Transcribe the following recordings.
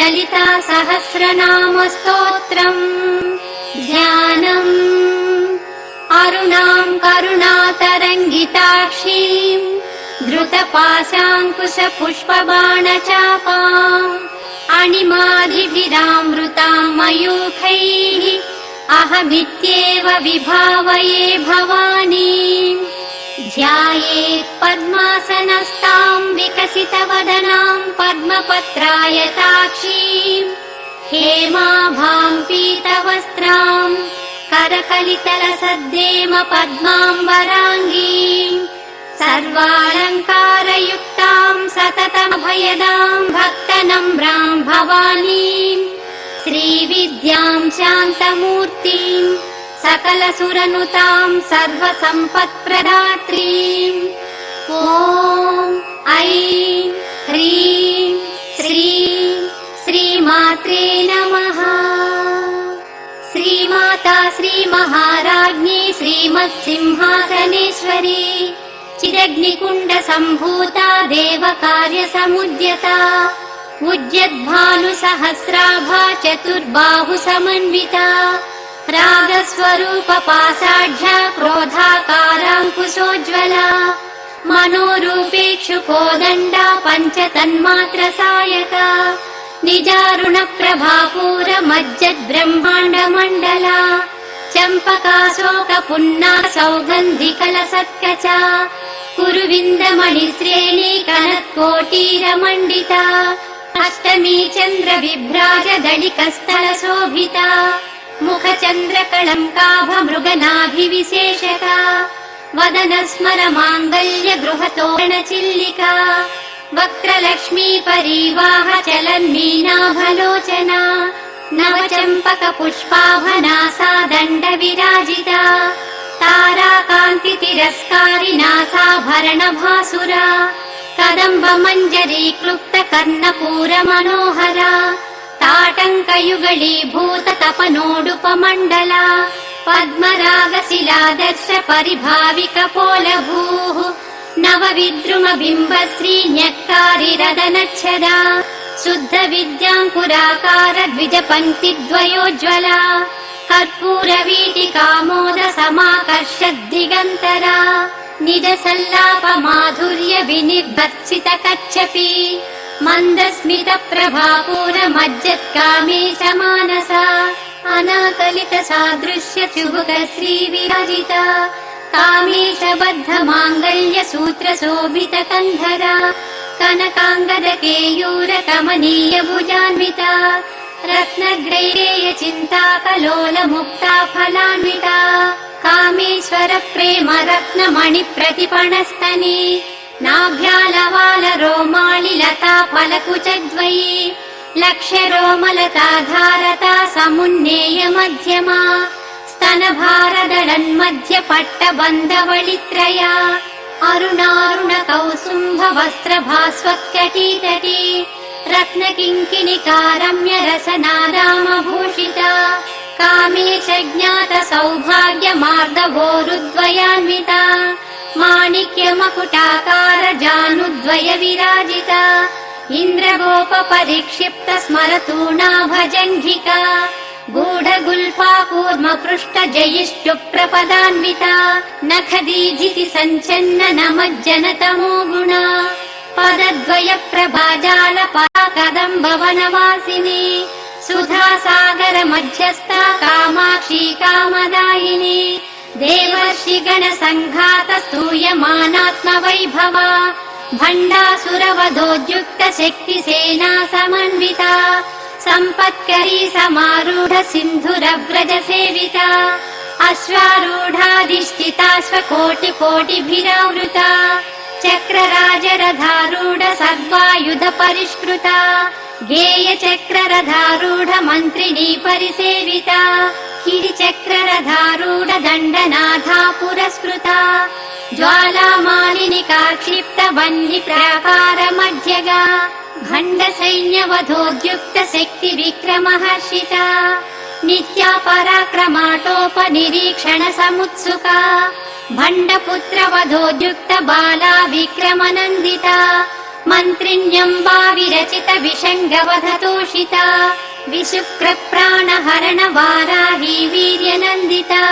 ललिता सहस्रनाम स्तोत्रम् ध्यानम् अरुणाम् करुणातरङ्गिताक्षीम् धृतपाशाङ्कुशपुष्पबाणचापाम् अणिमादिभिरामृताम् मयूखैः अहमित्येव विभावये भवानीम् ध्यायेत् पद्मासनस्ताम् विकसितवदनाम् पद्मपत्रायताक्षीम् हेमाभाम् पीतवस्त्राम् करकलितलसद्देम पद्माम्बराङ्गीम् सर्वालङ्कारयुक्ताम् सततमभयदाम् भक्तनम्राम् भवानीम् श्रीविद्याम् शान्तमूर्तिम् सकलसुरनुताम् सर्वसम्पत्प्रदात्रीम् ॐ ऐं ह्रीं श्रीं श्रीमात्रे नमः। श्रीमाता श्रीमहाराज्ञी श्रीमत्सिंहासनेश्वरी चिदग्निकुण्डसम्भूता देवकार्यसमुद्यता उद्यद्भानुसहस्राभा चतुर्बाहुसमन्विता रागस्वरूपपाषाढ्या क्रोधाकाराङ्कुशोज्ज्वला मनोरूपेक्षुकोदण्डा पञ्चतन्मात्रसायका निजारुणप्रभापूरमज्जद्ब्रह्माण्डमण्डला चम्पकाशोकपुन्ना सौगन्धिकलसत्कचा कुरुविन्दमणिश्रेणी कनत्कोटीरमण्डिता अष्टमी चन्द्रविभ्राजदलिकस्थलशोभिता मुखचन्द्रकळङ्काभमृगनाभिविशेषका वदनस्मरमाङ्गल्यगृहतोरणचिल्लिका वक्त्रलक्ष्मी परिवाह चलन्मीनाभलोचना नवचम्पकपुष्पाभनासा दण्डविराजिता ताराकान्तितिरस्कारिनासाभरणभासुरा कदम्बमञ्जरी क्लुप्तकर्णपूरमनोहरा ताटङ्कयुगलीभूततपनोडुपमण्डला पद्मरागशिलादर्श परिभाविकपोलभूः नवविद्रुमबिम्बश्रीन्यक्कारिरदनच्छदा शुद्धविद्याङ्कुराकार द्विजपङ्क्तिद्वयोज्ज्वला कर्पूरवीटिकामोदसमाकर्षद्दिगन्तरा निजसल्लापमाधुर्य विनिर्भर्त्सितकच्छपि मन्दस्मितप्रभापूरमज्जत्कामेशमानसा अनाकलितसादृश्य चुबुकश्रीविराजिता कामेशबद्धमाङ्गल्यसूत्रशोभितकन्धरा कनकाङ्गदकेयूरकमनीयभुजान्विता रत्नग्रैरेयचिन्ताकलोलमुक्ता फलान्विता कामेश्वर प्रेम रत्नमणिप्रतिपणस्तने नाभ्यालवालरोमालिलता फलकुचद्वयी लक्ष्यरोमलता धारता समुन्नेय मध्यमा स्तनभारदलन्मध्यपट्टबन्धवलित्रया अरुणारुणकौसुम्भवस्त्रभास्वत्कटीतटी रत्नकिङ्किणिकारम्यरसनादामभूषिता कामेशज्ञातसौभाग्यमार्दवोरुद्वयान्विता माणिक्यमकुटाकार जानुद्वयविराजिता इन्द्रगोपपरिक्षिप्तस्मरतूणाभजङ्घिका गूढगुल्फा कूर्मपृष्ठजयिष्टुप्रपदान्विता नखदीजिति सञ्चन्ननमज्जनतमो गुणा पदद्वयप्रभाजालपराकदम्बवनवासिनी सुधासागरमध्यस्था कामाक्षी कामदायिनी देवर्षिगणसङ्घातस्तूयमानात्मवैभवा भण्डासुरवधोद्युक्तशक्तिसेना समन्विता सम्पत्करी समारूढ सिन्धुरव्रजसेविता अश्वारूढाधिष्ठिताश्वकोटिकोटिभिरावृता चक्रराजरथारूढ सर्वायुध परिष्कृता गेयचक्ररथारूढ मन्त्रिणी परिसेविता किरिचक्ररथारूढ दण्डनाथा पुरस्कृता ज्वालामालिनिका क्षिप्त वह्नि प्राकारमध्यगा भण्डसैन्यवधोद्युक्त शक्ति विक्रमहर्षिता नित्या पराक्रमाटोपनिरीक्षण समुत्सुका भण्डपुत्रवधोद्युक्त बाला विक्रमनन्दिता मन्त्रिण्यम्बा विरचित विषङ्गवधतोषिता विशुक्रप्राणहरण वाराही वीर्यनन्दिता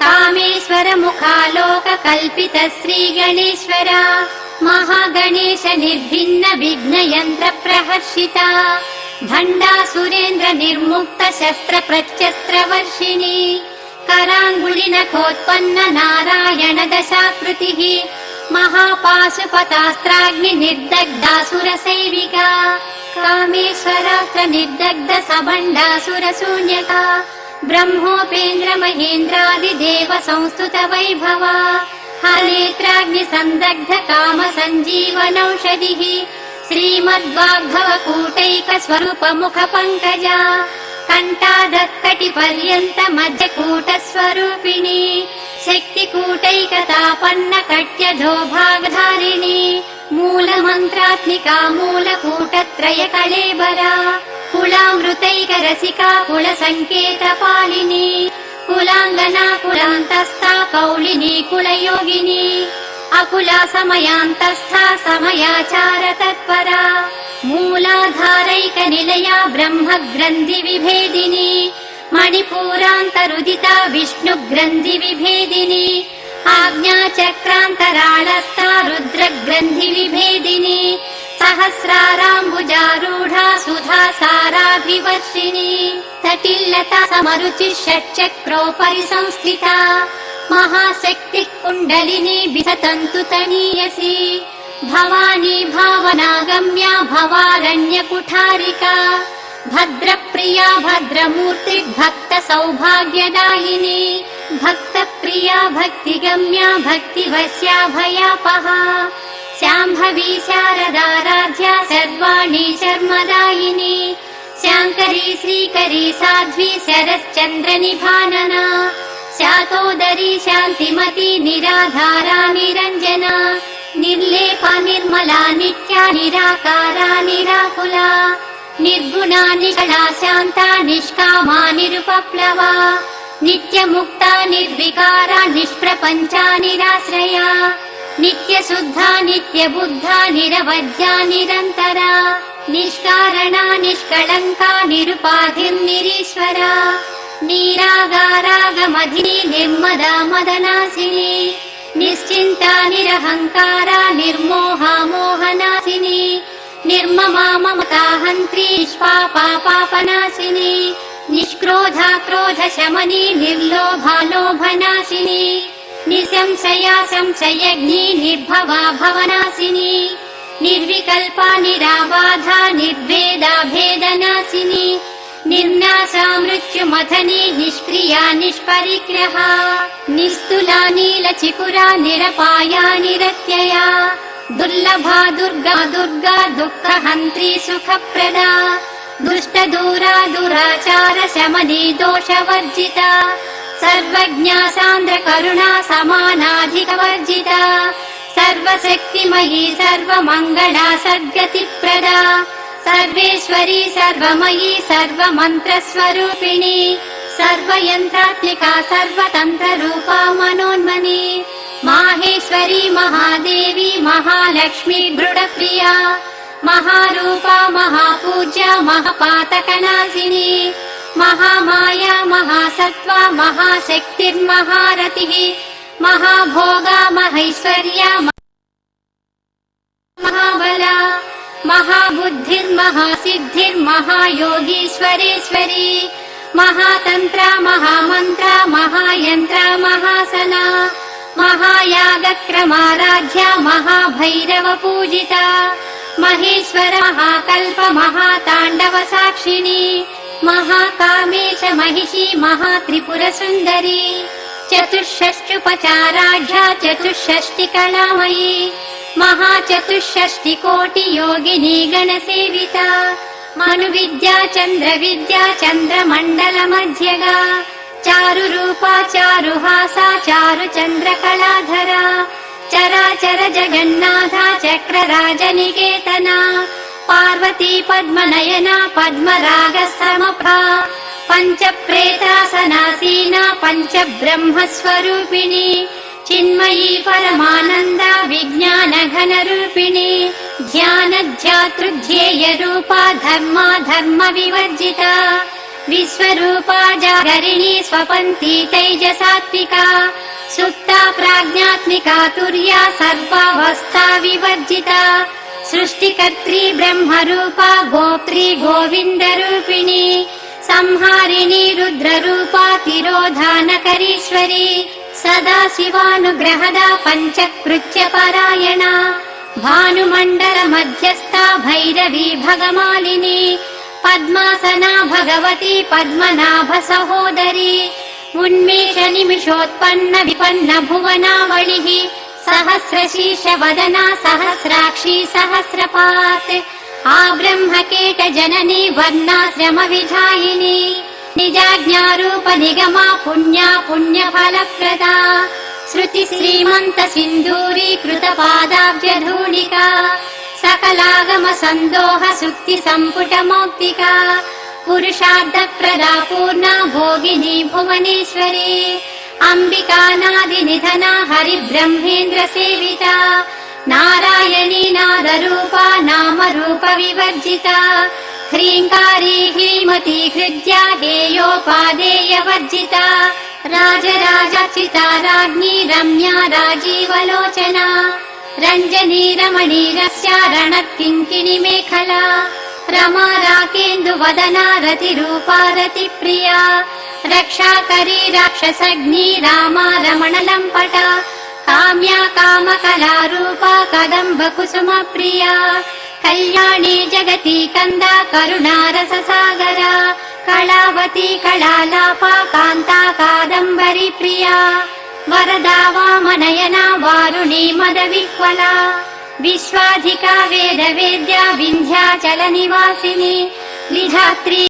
कामेश्वर मुखालोक कल्पित श्रीगणेश्वरा महागणेश निर्भिन्न विघ्नयन्त्र प्रहर्षिता भण्डासुरेन्द्र निर्मुक्त शस्त्र प्रत्यस्त्र वर्षिणी कराङ्गुलिनखोत्पन्न नारायण दशाकृतिः महापाशुपतास्त्राग्नि निर्दग्धासुर सेविका कामेश्वरास्त्र निर्दग्ध सबण्डासुर शून्यका ब्रह्मोपेन्द्र महेन्द्रादिदेव संस्तुत वैभवा हरेत्राग्नि संदग्ध काम सञ्जीवनौषधिः श्रीमद्वाग्भव कूटैक स्वरूप मुख पङ्कजा कण्ठादत्कटि पर्यन्त मध्यकूट स्वरूपिणी शक्तिकूटैकतापन्न कट्यधो भागधारिणी मूल मन्त्रात्मिका मूलकूटत्रय कलेबरा कुलामृतैक रसिका कुल संकेत पालिनी कुलाङ्गना कुलान्तस्था कौलिनी कुलयोगिनी अकुला समयान्तस्था समयाचार तत्परा मूलाधारैक निलया ब्रह्म ग्रन्थि विभेदिनी मणिपूरान्तरुदिता विष्णु ग्रन्थि विभेदिनी आज्ञाचक्रान्तराळस्था रुद्र ग्रन्थि विभेदिनी सहस्राराम्बुजारूढा सुधा साराभिवर्षिणी तटिल्लता समरुचि षट्चक्रोपरि संस्थिता महाशक्तिः कुण्डलिनी विसतन्तु तनीयसी भवानी भावनागम्या भवारण्य कुठारिका भद्रप्रिया भद्रमूर्ति भक्त सौभाग्यदायिनी भक्तप्रिया भक्तिगम्या भक्तिवश्या भयापहा शाम्भवी शारदाराध्या सर्वाणि शर्मदायिनी शाङ्करी श्रीकरी साध्वी शरश्चन्द्र निभानना शातोदरी शान्तिमती निराधारा निरञ्जना निर्लेपा निर्मला नित्या निराकारा निराकुला निर्गुणा निष्कला शान्ता निष्कामा निरुपप्लवा नित्यमुक्ता निर्विकारा निष्प्रपञ्चा निराश्रया नित्यशुद्धा नित्यबुद्धा निरवध्या निरन्तरा निष्कारणा निष्कळङ्का निरुपाधिर्निरीश्वरा निरागारागमधिनी निर्मदा मदनासिनी निश्चिन्ता निरहङ्कारा निर्मोहा मोहनासिनी निर्ममा ममता हन्त्री निष्पापा पापनाशिनी निष्क्रोधा क्रोध शमनी निर्लोभा लोभनाशिनी निसंशया संशयज्ञी निर्भवा भवनाशिनी निर्विकल्पा निराबाधा निर्भेदा भेदनाशिनी निर्नाशा मृत्युमथनी निष्क्रिया निष्परिग्रहा निस्तुला नीलचिकुरा निरपाया निरत्यया दुर्लभा दुर्गा दुर्गा दुःखहन्त्री सुखप्रदा दुष्टदूरा दुराचार शमनी दोषवर्जिता सर्वज्ञा सान्द्र करुणा समानाधिकवर्जिता सर्वशक्तिमयी सर्वमङ्गला सद्गतिप्रदा सर्वेश्वरी सर्वमयी सर्वमन्त्रस्वरूपिणी सर्वयन्त्रात्मिका सर्वतन्त्ररूपा मनोन्मनी माहेश्वरी महादेवी महालक्ष्मी दृढप्रिया महारूपा महापूज्या महापातकनाशिनी महामाया महासत्त्वा महाशक्तिर्महारतिः महाभोगा महैश्वर्या महाबला महाबुद्धिर्महासिद्धिर्महायोगीश्वरेश्वरी महातन्त्रा महामन्त्रा महायन्त्रा महासना महायागक्रमाराध्या महाभैरव पूजिता महेश्वर महाकल्प महाताण्डव साक्षिणी महाकामेश महिषी महात्रिपुरसुन्दरी चतुष्षष्ट्युपचाराढ्या चतुष्षष्टिकलामयी महाचतुष्षष्टिकोटियोगिनी गणसेविता मनुविद्या चन्द्रविद्या चन्द्रमण्डलमध्यगा चारुरूपा चारुहासा चारुचन्द्रकलाधरा चराचर जगन्नाथा चक्रराजनिकेतना पार्वती पद्मनयना पद्मरागसमभा पञ्चप्रेतासनासीना पञ्चब्रह्मस्वरूपिणी चिन्मयी परमानन्दा विज्ञानघन मोहनरूपिणी ध्यानध्यातृध्येयरूपा धर्मा धर्म विवर्जिता विश्वरूपा जागरिणी स्वपन्ती तैजसात्मिका सुप्ता प्राज्ञात्मिका तुर्या सर्वावस्था विवर्जिता सृष्टिकर्त्री ब्रह्मरूपा गोप्त्री गोविन्दरूपिणी संहारिणी रुद्ररूपा तिरोधानकरीश्वरी सदा शिवानुग्रहदा पञ्चकृत्य परायणा भानुमण्डल मध्यस्था भैरवी भगमालिनी पद्मासना भगवती पद्मनाभ सहोदरी उन्मेष निमिषोत्पन्न विपन्न भुवनावलिः सहस्रशीर्ष वदना सहस्राक्षी सहस्रपात् आब्रह्मकेट जननी वर्णाश्रम विधायिनी निजाज्ञारूप निगमा पुण्या पुण्यफलप्रदा श्रुति श्रीमन्त सिन्दूरीकृत पादाब्जधूलिका सकलागम सन्दोह सुक्ति सम्पुट मौक्तिका पुरुषार्थप्रदा पूर्णा भोगिनी भुवनेश्वरी अम्बिकानादिनिधना हरिब्रह्मेन्द्र सेविता नारायणी नादरूपा नामरूप विवर्जिता ह्रीङ्कारी ह्रीमती हृद्या हेयोपादेयवर्जिता राजराजार्चिता राज्ञी रम्या राजीवलोचना रञ्जनी रमणीरस्या रणत्किङ्किणी मेखला रमा राकेन्दुवदना रतिरूपा रतिप्रिया रक्षाकरी राक्षसग्नी रामा रमणलम्पटा काम्या कामकलारूपा कदम्ब कुसुमप्रिया कल्याणी जगती कन्दा करुणारससागरा कलावती कलालापा कान्ता कादम्बरी प्रिया वरदा वामनयना वारुणी मदविह्वला विश्वाधिका वेदवेद्या विन्ध्याचलनिवासिनी विधात्री